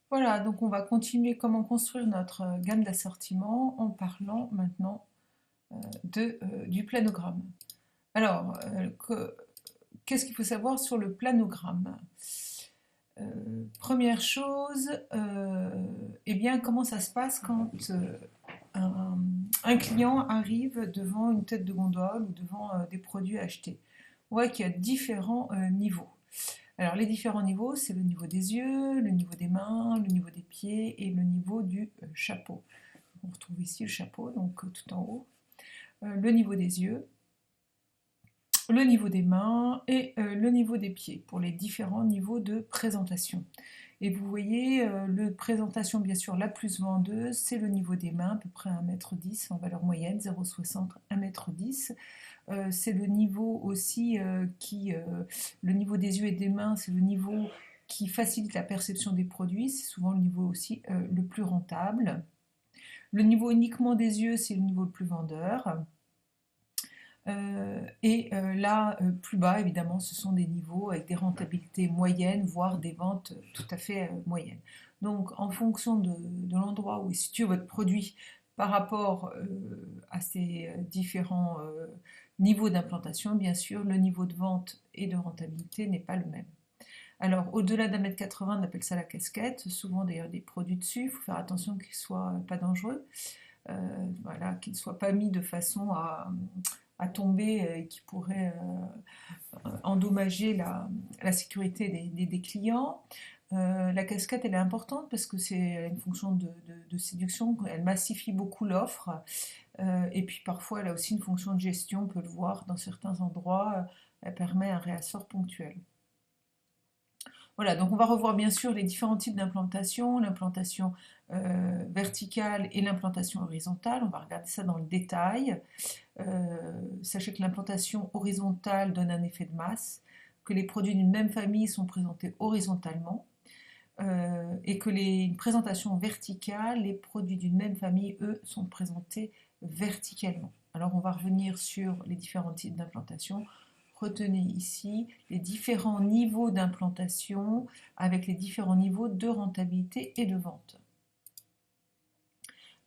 Voilà, donc on va continuer comment construire notre gamme d'assortiment en parlant maintenant du planogramme. Alors, qu'est-ce qu'il faut savoir sur le planogramme? Première chose, eh bien, comment ça se passe quand un, un client arrive devant une tête de gondole ou devant des produits à acheter? On voit qu'il y a différents niveaux. Alors les différents niveaux, c'est le niveau des yeux, le niveau des mains, le niveau des pieds et le niveau du chapeau. On retrouve ici le chapeau, donc tout en haut. Le niveau des yeux, le niveau des mains et le niveau des pieds pour les différents niveaux de présentation. Et vous voyez, le présentation bien sûr la plus vendeuse, c'est le niveau des mains, à peu près 1,10 m en valeur moyenne, 0,60 1,10 m. C'est le niveau aussi le niveau des yeux et des mains, c'est le niveau qui facilite la perception des produits, c'est souvent le niveau aussi le plus rentable. Le niveau uniquement des yeux, c'est le niveau le plus vendeur. Là, plus bas, évidemment, ce sont des niveaux avec des rentabilités moyennes, voire des ventes tout à fait moyennes. Donc, en fonction de l'endroit où est situé votre produit par rapport à ces différents niveaux d'implantation, bien sûr, le niveau de vente et de rentabilité n'est pas le même. Alors, au-delà d'1,80 m, on appelle ça la casquette. Souvent, d'ailleurs, des produits dessus. Il faut faire attention qu'ils ne soient pas dangereux. Voilà, qu'ils ne soient pas mis de façon à tomber et qui pourrait endommager la sécurité des clients. La casquette, elle est importante parce que c'est une fonction de séduction, elle massifie beaucoup l'offre. Et puis parfois, elle a aussi une fonction de gestion, on peut le voir dans certains endroits, elle permet un réassort ponctuel. Voilà, donc on va revoir bien sûr les différents types d'implantation, l'implantation verticale et l'implantation horizontale. On va regarder ça dans le détail. Sachez que l'implantation horizontale donne un effet de masse, que les produits d'une même famille sont présentés horizontalement, et que une présentation verticale, les produits d'une même famille, eux, sont présentés verticalement. Alors on va revenir sur les différents types d'implantation. Retenez ici les différents niveaux d'implantation avec les différents niveaux de rentabilité et de vente.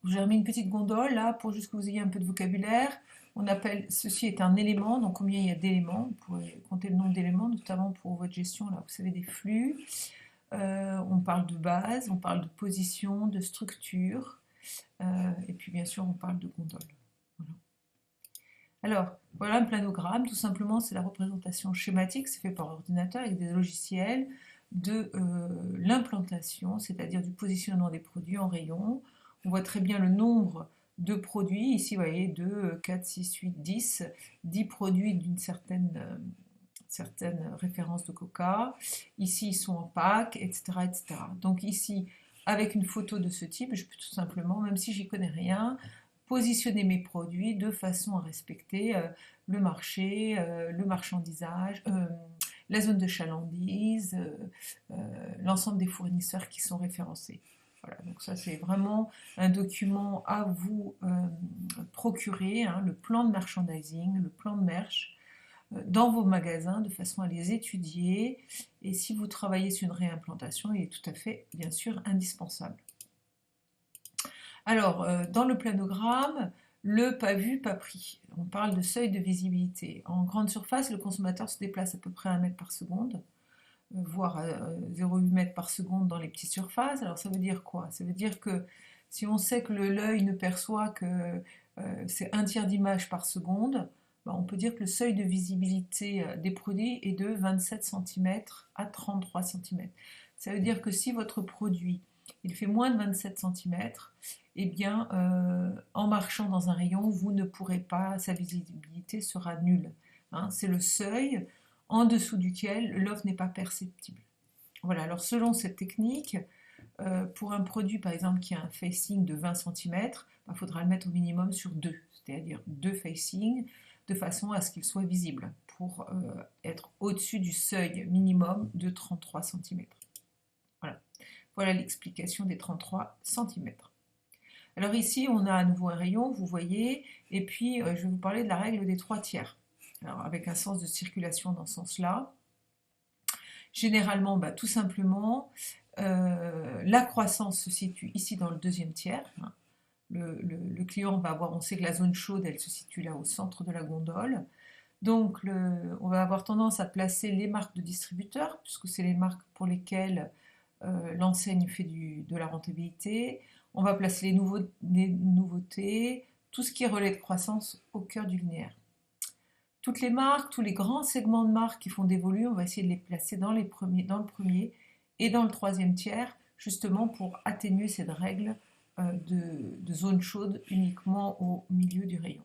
J'ai remis une petite gondole là pour juste que vous ayez un peu de vocabulaire. On appelle ceci est un élément, donc combien il y a d'éléments, vous pouvez compter le nombre d'éléments, notamment pour votre gestion, là vous savez, des flux. On parle de base, on parle de position, de structure, et puis bien sûr on parle de gondole. Voilà. Alors, voilà un planogramme, tout simplement c'est la représentation schématique, c'est fait par ordinateur avec des logiciels de l'implantation, c'est-à-dire du positionnement des produits en rayon. On voit très bien le nombre de produits, ici vous voyez 2, 4, 6, 8, 10 produits d'une certaine référence de Coca. Ici ils sont en pack, etc., etc. Donc ici, avec une photo de ce type, je peux tout simplement, même si j'y connais rien, positionner mes produits de façon à respecter le marché, le marchandisage, la zone de chalandise, l'ensemble des fournisseurs qui sont référencés. Voilà, donc ça c'est vraiment un document à vous procurer, hein, le plan de merchandising, le plan de merch, dans vos magasins de façon à les étudier. Et si vous travaillez sur une réimplantation, il est tout à fait, bien sûr, indispensable. Alors, dans le planogramme, le pas vu, pas pris. On parle de seuil de visibilité. En grande surface, le consommateur se déplace à peu près 1 mètre par seconde, voire 0,8 mètres par seconde dans les petites surfaces. Alors ça veut dire quoi? Ça veut dire que si on sait que l'œil ne perçoit que c'est 1/3 d'image par seconde, ben on peut dire que le seuil de visibilité des produits est de 27 cm à 33 cm. Ça veut dire que si votre produit il fait moins de 27 cm, eh bien, en marchant dans un rayon, vous ne pourrez pas, sa visibilité sera nulle. Hein, c'est le seuil en dessous duquel l'offre n'est pas perceptible. Voilà, alors selon cette technique, pour un produit par exemple qui a un facing de 20 cm, il faudra le mettre au minimum sur 2, c'est-à-dire 2 facings, de façon à ce qu'il soit visible, pour être au-dessus du seuil minimum de 33 cm. Voilà, voilà l'explication des 33 cm. Alors ici, on a à nouveau un rayon, vous voyez, et puis je vais vous parler de la règle des 3/3. Alors avec un sens de circulation dans ce sens-là. Généralement, tout simplement, La croissance se situe ici dans le deuxième tiers. Hein. Le client va avoir, on sait que la zone chaude, elle se situe là au centre de la gondole. Donc, on va avoir tendance à placer les marques de distributeurs, puisque c'est les marques pour lesquelles l'enseigne fait de la rentabilité. On va placer les nouveautés, tout ce qui est relais de croissance au cœur du linéaire. Toutes les marques, tous les grands segments de marques qui font des volumes, on va essayer de les placer dans le premier et dans le troisième tiers, justement pour atténuer cette règle de zone chaude uniquement au milieu du rayon.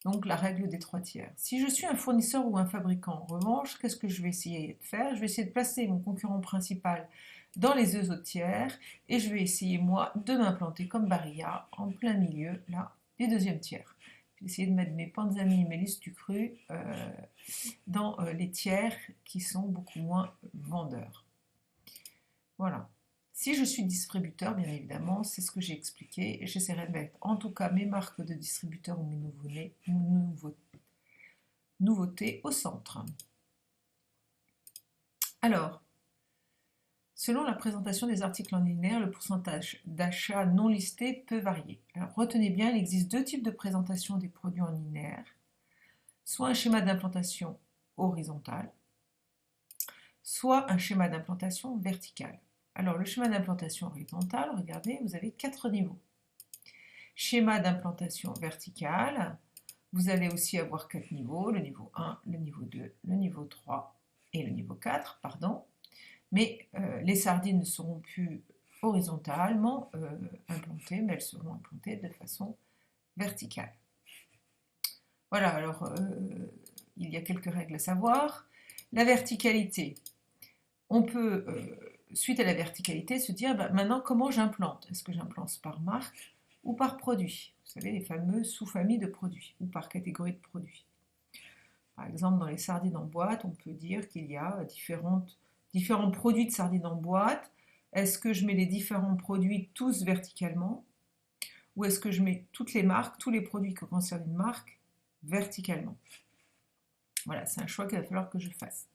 Donc la règle des 3 tiers. Si je suis un fournisseur ou un fabricant, en revanche, qu'est-ce que je vais essayer de faire? Je vais essayer de placer mon concurrent principal dans les deux autres tiers et je vais essayer, moi, de m'implanter comme Barilla en plein milieu, là, des deuxièmes tiers. Je vais essayer de mettre mes Panzani, mes listes du cru dans les tiers qui sont beaucoup moins vendeurs. Voilà. Si je suis distributeur, bien évidemment, c'est ce que j'ai expliqué, j'essaierai de mettre en tout cas mes marques de distributeur ou mes nouveautés au centre. Alors, selon la présentation des articles en linéaire, le pourcentage d'achats non listés peut varier. Alors, retenez bien, il existe deux types de présentation des produits en linéaire. Soit un schéma d'implantation horizontal, soit un schéma d'implantation vertical. Alors, le schéma d'implantation horizontale, regardez, vous avez 4 niveaux. Schéma d'implantation verticale, vous allez aussi avoir 4 niveaux, le niveau 1, le niveau 2, le niveau 3 et le niveau 4, pardon. Mais les sardines ne seront plus horizontalement implantées, mais elles seront implantées de façon verticale. Voilà, alors il y a quelques règles à savoir. La verticalité, on peut, suite à la verticalité, se dire maintenant comment j'implante. Est-ce que j'implante par marque ou par produit? Vous savez, les fameuses sous-familles de produits ou par catégorie de produits. Par exemple, dans les sardines en boîte, on peut dire qu'il y a différents produits de sardines en boîte. Est-ce que je mets les différents produits tous verticalement ou est-ce que je mets toutes les marques, tous les produits qui concernent une marque verticalement? Voilà, c'est un choix qu'il va falloir que je fasse.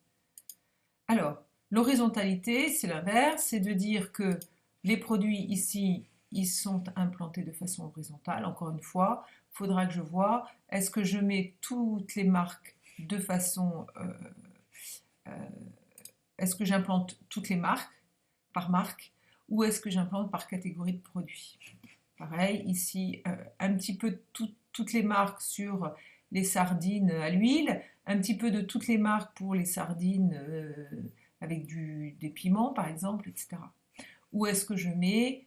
Alors, l'horizontalité, c'est l'inverse, c'est de dire que les produits ici, ils sont implantés de façon horizontale. Encore une fois, il faudra que je vois, est-ce que je mets toutes les marques de façon... est-ce que j'implante toutes les marques par marque ou est-ce que j'implante par catégorie de produits? Pareil, ici, un petit peu toutes les marques sur les sardines à l'huile, un petit peu de toutes les marques pour les sardines avec des piments, par exemple, etc. Ou est-ce que je mets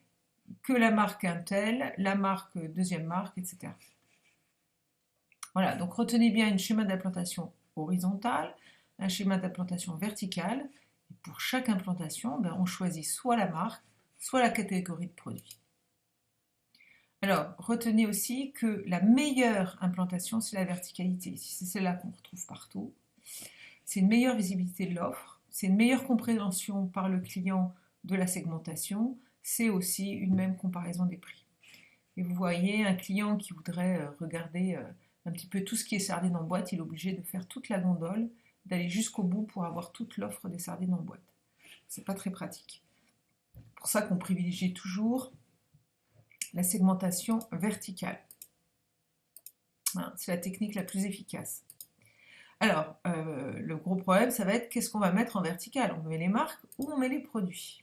que la marque Intel, la marque deuxième marque, etc. Voilà, donc retenez bien un schéma d'implantation horizontale, un schéma d'implantation verticale. Et pour chaque implantation, on choisit soit la marque, soit la catégorie de produits. Alors, retenez aussi que la meilleure implantation, c'est la verticalité. C'est celle-là qu'on retrouve partout. C'est une meilleure visibilité de l'offre, c'est une meilleure compréhension par le client de la segmentation, c'est aussi une même comparaison des prix. Et vous voyez, un client qui voudrait regarder un petit peu tout ce qui est sardines en boîte, il est obligé de faire toute la gondole, d'aller jusqu'au bout pour avoir toute l'offre des sardines en boîte. C'est pas très pratique. C'est pour ça qu'on privilégie toujours la segmentation verticale. Voilà, c'est la technique la plus efficace. Alors, le gros problème, ça va être qu'est-ce qu'on va mettre en vertical? On met les marques ou on met les produits?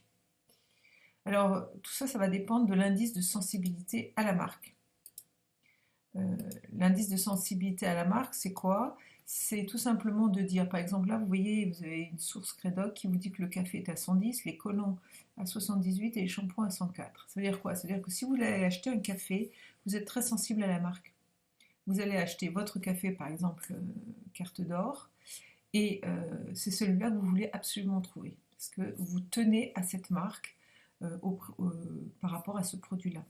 Alors, tout ça, ça va dépendre de l'indice de sensibilité à la marque. L'indice de sensibilité à la marque, c'est quoi? C'est tout simplement de dire, par exemple, là, vous voyez, vous avez une source Credoc qui vous dit que le café est à 110, les collants à 78 et les shampoings à 104. Ça veut dire quoi? Ça veut dire que si vous allez acheter un café, vous êtes très sensible à la marque. Vous allez acheter votre café, par exemple, carte d'or, et c'est celui-là que vous voulez absolument trouver, parce que vous tenez à cette marque par rapport à ce produit-là.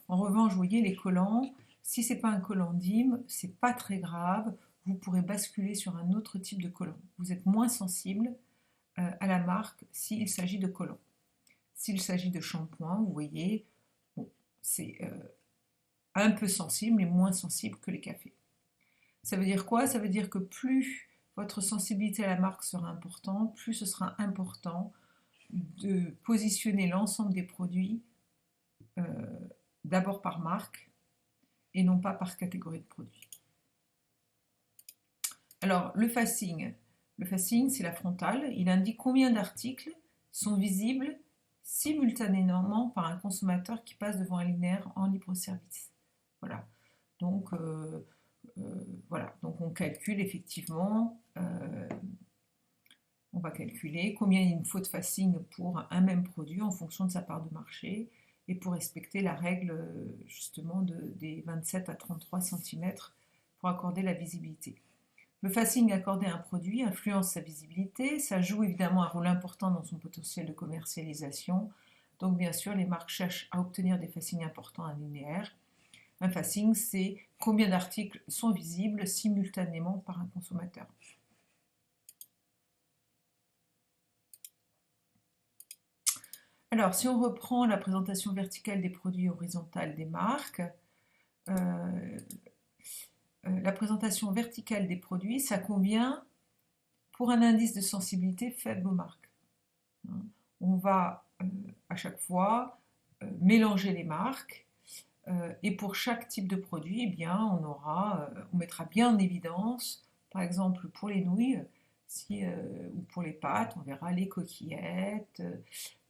En revanche, vous voyez, les collants, si ce n'est pas un collant DIM, c'est pas très grave, vous pourrez basculer sur un autre type de collant. Vous êtes moins sensible à la marque s'il s'agit de collants. S'il s'agit de shampoing, vous voyez, bon, c'est un peu sensible, mais moins sensible que les cafés. Ça veut dire quoi? Ça veut dire que plus votre sensibilité à la marque sera importante, plus ce sera important de positionner l'ensemble des produits d'abord par marque et non pas par catégorie de produits. Alors, le facing, c'est la frontale. Il indique combien d'articles sont visibles simultanément par un consommateur qui passe devant un linéaire en libre-service. Voilà. Donc, voilà. Donc, on calcule effectivement, on va calculer combien il faut de facing pour un même produit en fonction de sa part de marché et pour respecter la règle justement des 27 à 33 cm pour accorder la visibilité. Le facing accordé à un produit influence sa visibilité, ça joue évidemment un rôle important dans son potentiel de commercialisation. Donc bien sûr, les marques cherchent à obtenir des facings importants à linéaire. Un facing, c'est combien d'articles sont visibles simultanément par un consommateur. Alors, si on reprend la présentation verticale des produits et horizontale des marques, la présentation verticale des produits, ça convient pour un indice de sensibilité faible aux marques. On va à chaque fois mélanger les marques et pour chaque type de produit, eh bien, on mettra bien en évidence, par exemple pour les nouilles ou pour les pâtes, on verra les coquillettes,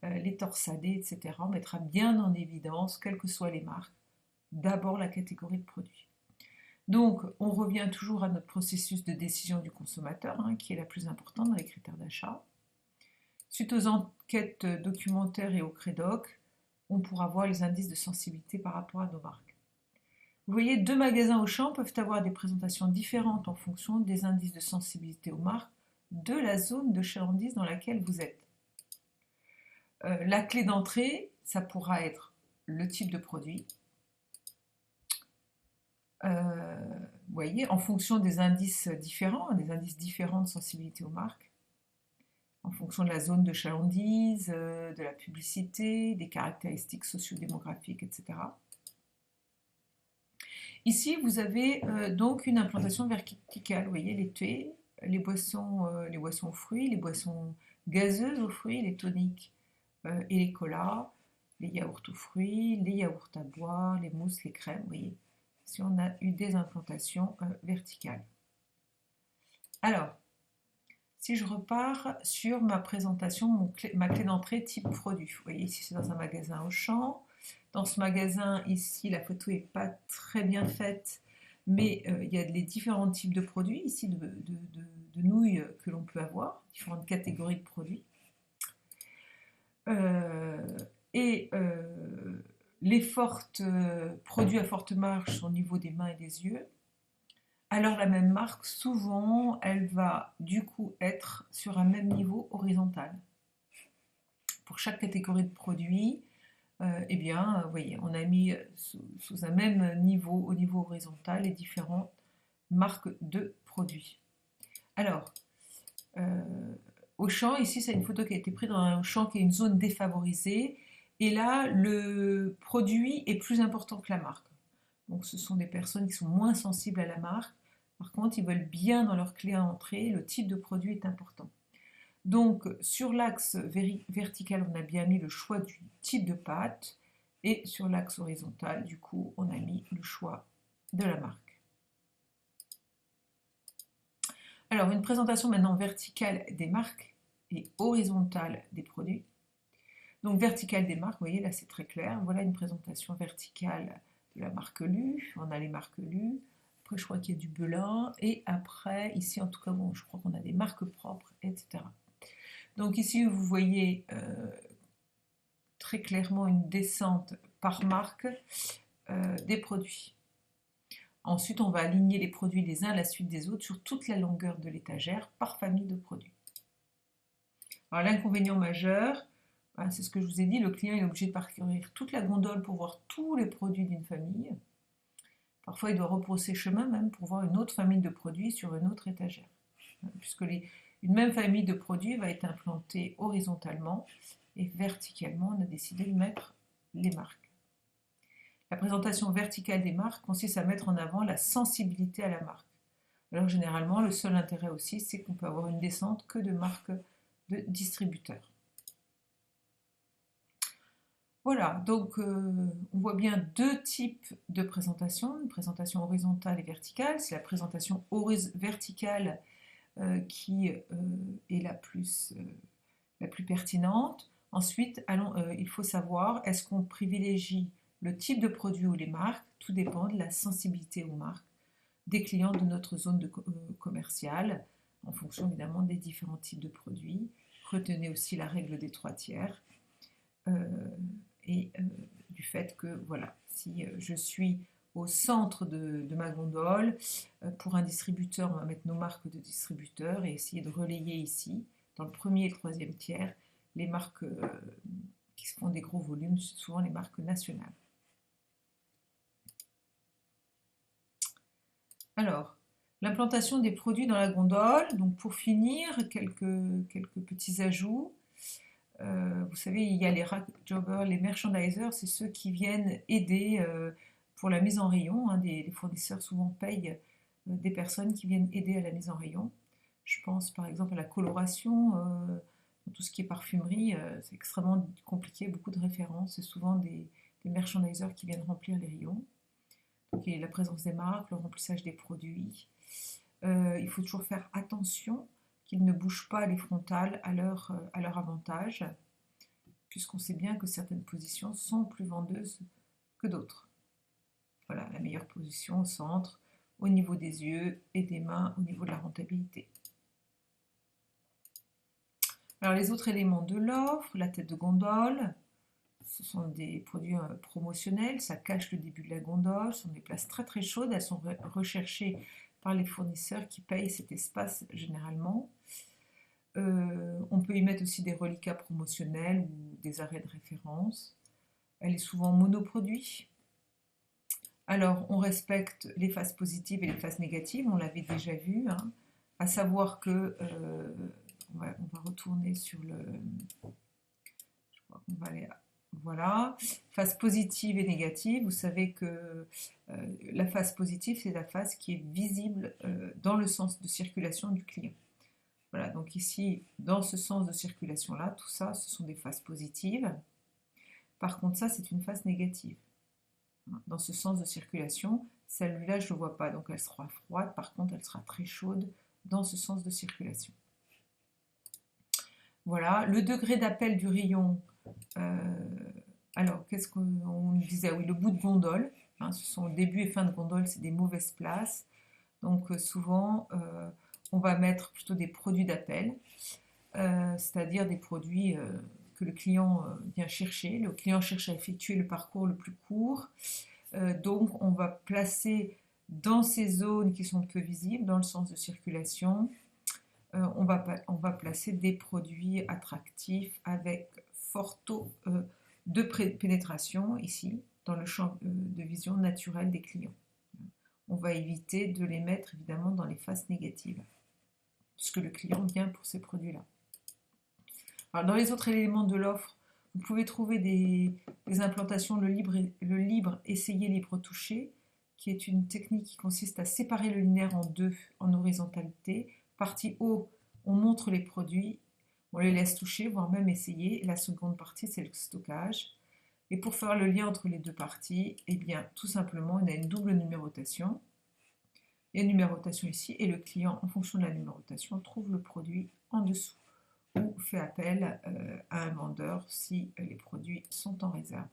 les torsadés, etc. On mettra bien en évidence, quelles que soient les marques, d'abord la catégorie de produits. Donc, on revient toujours à notre processus de décision du consommateur, qui est la plus importante dans les critères d'achat. Suite aux enquêtes documentaires et au Crédoc, on pourra voir les indices de sensibilité par rapport à nos marques. Vous voyez, 2 magasins Auchan peuvent avoir des présentations différentes en fonction des indices de sensibilité aux marques de la zone de chalandise dans laquelle vous êtes. La clé d'entrée, ça pourra être le type de produit. Vous voyez, en fonction des indices différents de sensibilité aux marques, en fonction de la zone de chalandise, de la publicité, des caractéristiques sociodémographiques, etc. Ici, vous avez donc une implantation verticale. Vous voyez, les thés, les boissons aux fruits, les boissons gazeuses aux fruits, les toniques et les colas, les yaourts aux fruits, les yaourts à boire, les mousses, les crèmes, vous voyez, si on a eu des implantations verticales. Alors, si je repars sur ma présentation, ma clé d'entrée type produit, vous voyez ici c'est dans un magasin Auchan. Dans ce magasin ici, la photo n'est pas très bien faite, mais il y a les différents types de produits ici de nouilles que l'on peut avoir, différentes catégories de produits. Les produits à forte marge sont au niveau des mains et des yeux. Alors la même marque, souvent, elle va du coup être sur un même niveau horizontal. Pour chaque catégorie de produits, eh bien, vous voyez, on a mis sous un même niveau, au niveau horizontal, les différentes marques de produits. Alors, Auchan, ici, c'est une photo qui a été prise dans un Auchan qui est une zone défavorisée. Et là, le produit est plus important que la marque. Donc, ce sont des personnes qui sont moins sensibles à la marque. Par contre, ils veulent bien dans leur clé à entrée. Le type de produit est important. Donc, sur l'axe vertical, on a bien mis le choix du type de pâte. Et sur l'axe horizontal, du coup, on a mis le choix de la marque. Alors, une présentation maintenant verticale des marques et horizontale des produits. Donc, verticale des marques, vous voyez, là c'est très clair. Voilà une présentation verticale de la marque Lu. On a les marques Lu. Après, je crois qu'il y a du Belin. Et après, ici, en tout cas, bon, je crois qu'on a des marques propres, etc. Donc, ici, vous voyez très clairement une descente par marque des produits. Ensuite, on va aligner les produits les uns à la suite des autres sur toute la longueur de l'étagère par famille de produits. Alors, l'inconvénient majeur, c'est ce que je vous ai dit, le client est obligé de parcourir toute la gondole pour voir tous les produits d'une famille. Parfois, il doit repousser chemin même pour voir une autre famille de produits sur une autre étagère. Puisque une même famille de produits va être implantée horizontalement et verticalement, on a décidé de mettre les marques. La présentation verticale des marques consiste à mettre en avant la sensibilité à la marque. Alors généralement, le seul intérêt aussi, c'est qu'on peut avoir une descente que de marques de distributeurs. Voilà, donc on voit bien deux types de présentation, une présentation horizontale et verticale. C'est la présentation verticale qui est la plus pertinente. Ensuite, il faut savoir, est-ce qu'on privilégie le type de produit ou les marques? Tout dépend de la sensibilité aux marques des clients de notre zone commerciale, en fonction évidemment des différents types de produits. Retenez aussi la règle des 3/3 euh, et du fait que, voilà, si je suis au centre de ma gondole, pour un distributeur, on va mettre nos marques de distributeurs et essayer de relayer ici, dans le premier et le troisième tiers, les marques qui font des gros volumes, souvent les marques nationales. Alors, l'implantation des produits dans la gondole. Donc, pour finir, quelques petits ajouts. Vous savez, il y a les rack jobbers, les merchandisers, c'est ceux qui viennent aider pour la mise en rayon. Hein, les fournisseurs souvent payent des personnes qui viennent aider à la mise en rayon. Je pense par exemple à la coloration, tout ce qui est parfumerie, c'est extrêmement compliqué, beaucoup de références, c'est souvent des merchandisers qui viennent remplir les rayons. Donc il y a la présence des marques, le remplissage des produits. Il faut toujours faire attention qu'ils ne bougent pas les frontales à leur avantage, puisqu'on sait bien que certaines positions sont plus vendeuses que d'autres. Voilà, la meilleure position au centre, au niveau des yeux et des mains, au niveau de la rentabilité. Alors les autres éléments de l'offre, la tête de gondole, ce sont des produits promotionnels, ça cache le début de la gondole, ce sont des places très très chaudes, elles sont recherchées par les fournisseurs qui payent cet espace généralement. On peut y mettre aussi des reliquats promotionnels ou des arrêts de référence. Elle est souvent monoproduit. Alors, on respecte les phases positives et les phases négatives, on l'avait déjà vu, hein, à savoir que, on va retourner sur le, je crois qu'on va aller, voilà, phase positive et négative. Vous savez que la phase positive, c'est la phase qui est visible dans le sens de circulation du client. Voilà, donc ici, dans ce sens de circulation-là, tout ça, ce sont des phases positives. Par contre, ça, c'est une phase négative. Dans ce sens de circulation, celle-là, je ne le vois pas, donc elle sera froide. Par contre, elle sera très chaude dans ce sens de circulation. Voilà, le degré d'appel du rayon. Alors, qu'est-ce qu'on disait? Oui, le bout de gondole. Hein, ce sont début et fin de gondole, c'est des mauvaises places. Donc, souvent, on va mettre plutôt des produits d'appel, c'est-à-dire des produits que le client vient chercher. Le client cherche à effectuer le parcours le plus court. Donc, on va placer dans ces zones qui sont peu visibles, dans le sens de circulation, on va placer des produits attractifs avec fort taux de pénétration ici, dans le champ de vision naturel des clients. On va éviter de les mettre évidemment dans les phases négatives, puisque le client vient pour ces produits-là. Alors, dans les autres éléments de l'offre, vous pouvez trouver des implantations, le libre essayer, libre toucher, qui est une technique qui consiste à séparer le linéaire en deux, en horizontalité. Partie haut, on montre les produits, on les laisse toucher, voire même essayer. Et la seconde partie, c'est le stockage. Et pour faire le lien entre les deux parties, eh bien, tout simplement, on a une double numérotation. Il y a une numérotation ici, et le client, en fonction de la numérotation, trouve le produit en dessous ou fait appel à un vendeur si les produits sont en réserve.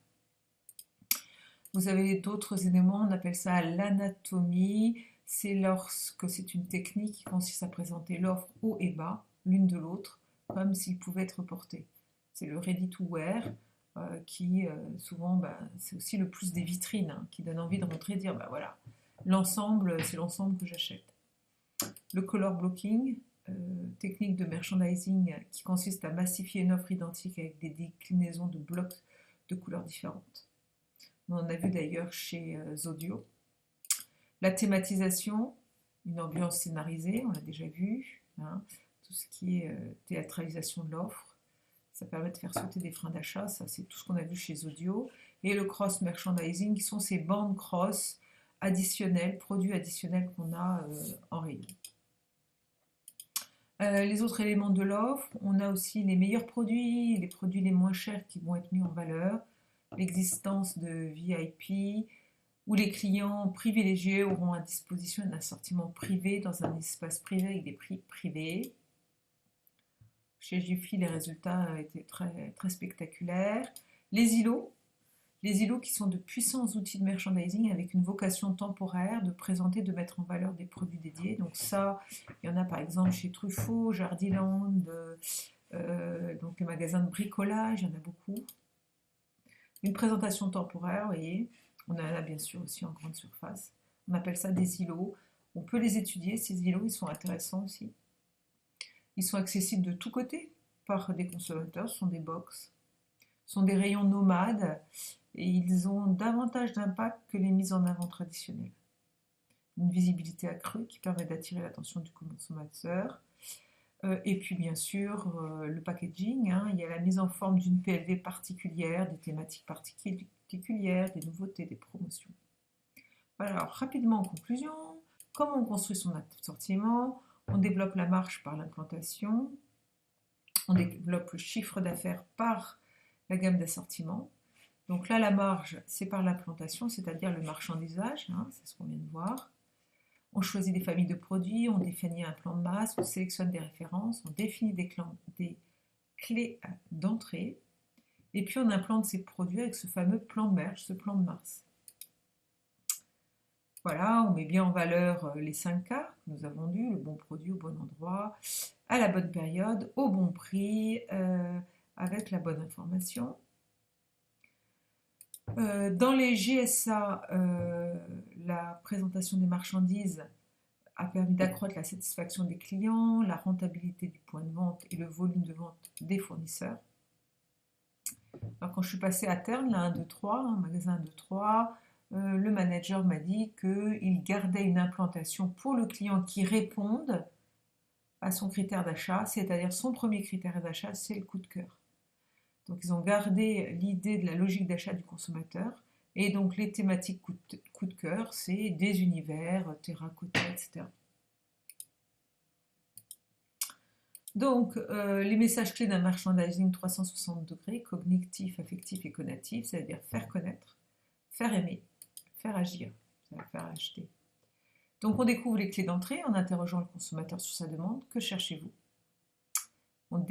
Vous avez d'autres éléments, on appelle ça l'anatomie. C'est lorsque c'est une technique qui consiste à présenter l'offre haut et bas, l'une de l'autre, comme s'ils pouvaient être portés. C'est le ready to wear qui souvent, c'est aussi le plus des vitrines, hein, qui donne envie de rentrer et de dire, voilà, l'ensemble, c'est l'ensemble que j'achète. Le color blocking, technique de merchandising qui consiste à massifier une offre identique avec des déclinaisons de blocs de couleurs différentes. On en a vu d'ailleurs chez Zodio. La thématisation, une ambiance scénarisée, on l'a déjà vu, hein, tout ce qui est théâtralisation de l'offre, ça permet de faire sauter des freins d'achat, ça c'est tout ce qu'on a vu chez Zodio. Et le cross merchandising, qui sont ces bandes cross additionnelles, produits additionnels qu'on a en rayon. Les autres éléments de l'offre, on a aussi les meilleurs produits, les produits les moins chers qui vont être mis en valeur. l'existence de VIP, où les clients privilégiés auront à disposition un assortiment privé dans un espace privé avec des prix privés. Chez Jiffy, les résultats étaient très, très spectaculaires. Les îlots qui sont de puissants outils de merchandising avec une vocation temporaire de présenter, de mettre en valeur des produits dédiés. Donc ça, il y en a par exemple chez Truffaut, Jardiland, donc les magasins de bricolage, il y en a beaucoup. Une présentation temporaire, vous voyez. On en a bien sûr aussi en grande surface. On appelle ça des îlots. On peut les étudier, ces îlots, ils sont intéressants aussi. Ils sont accessibles de tous côtés par des consommateurs, ce sont des box, ce sont des rayons nomades et ils ont davantage d'impact que les mises en avant traditionnelles. Une visibilité accrue qui permet d'attirer l'attention du consommateur. Et puis bien sûr le packaging, hein, il y a la mise en forme d'une PLV particulière, des thématiques particulières, des nouveautés, des promotions. Alors rapidement en conclusion, comment on construit son assortiment? On développe la marge par l'implantation, on développe le chiffre d'affaires par la gamme d'assortiment. Donc là la marge c'est par l'implantation, c'est-à-dire le marchandisage, hein, c'est ce qu'on vient de voir. On choisit des familles de produits, on définit un plan de masse, on sélectionne des références, on définit des clés d'entrée, et puis on implante ces produits avec ce fameux plan de merge, ce plan de masse. Voilà, on met bien en valeur les 5 K que nous avons vus, le bon produit au bon endroit, à la bonne période, au bon prix, avec la bonne information. Dans les GSA, la présentation des marchandises a permis d'accroître la satisfaction des clients, la rentabilité du point de vente et le volume de vente des fournisseurs. Alors quand je suis passée à Terne, là, 1, 2, 3, un magasin 1, 2, 3, le manager m'a dit qu'il gardait une implantation pour le client qui réponde à son critère d'achat, c'est-à-dire son premier critère d'achat, c'est le coup de cœur. Donc ils ont gardé l'idée de la logique d'achat du consommateur, et donc les thématiques coup de cœur, c'est des univers, terracotta, etc. Donc les messages clés d'un merchandising 360 degrés, cognitif, affectif et conatif, c'est-à-dire faire connaître, faire aimer, faire agir, faire acheter. Donc on découvre les clés d'entrée en interrogeant le consommateur sur sa demande. Que cherchez-vous? On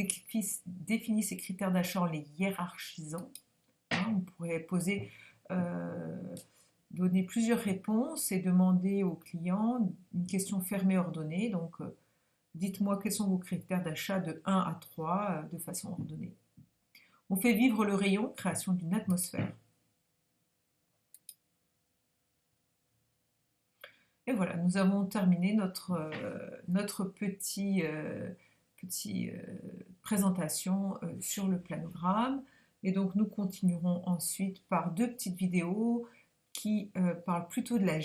définit ses critères d'achat en les hiérarchisant. Hein, on pourrait donner plusieurs réponses et demander au client une question fermée ordonnée. Donc, dites-moi quels sont vos critères d'achat de 1 à 3 de façon ordonnée. On fait vivre le rayon, création d'une atmosphère. Et voilà, nous avons terminé notre petite présentation sur le planogramme. Et donc nous continuerons ensuite par 2 petites vidéos qui parlent plutôt de la